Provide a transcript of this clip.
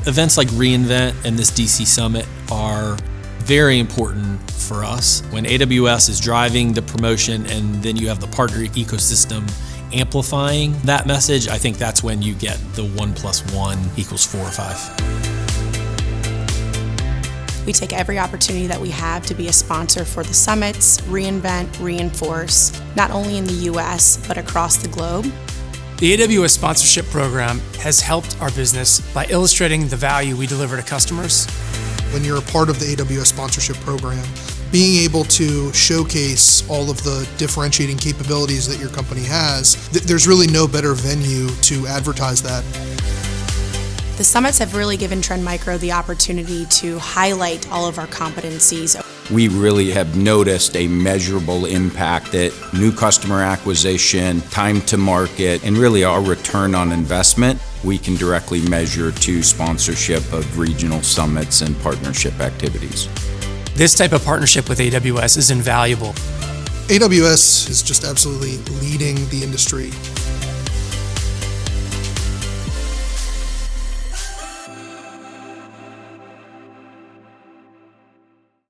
Events like reInvent and this DC Summit are very important for us. When AWS is driving the promotion and then you have the partner ecosystem amplifying that message, I think that's when you get the 1 + 1 = 4 or 5. We take every opportunity that we have to be a sponsor for the summits, reInvent, reinforce, not only in the US, but across the globe. The AWS sponsorship program has helped our business by illustrating the value we deliver to customers. When you're a part of the AWS sponsorship program, being able to showcase all of the differentiating capabilities that your company has, there's really no better venue to advertise that. The summits have really given Trend Micro the opportunity to highlight all of our competencies. We really have noticed a measurable impact at new customer acquisition, time to market, and really our return on investment. We can directly measure to sponsorship of regional summits and partnership activities. This type of partnership with AWS is invaluable. AWS is just absolutely leading the industry.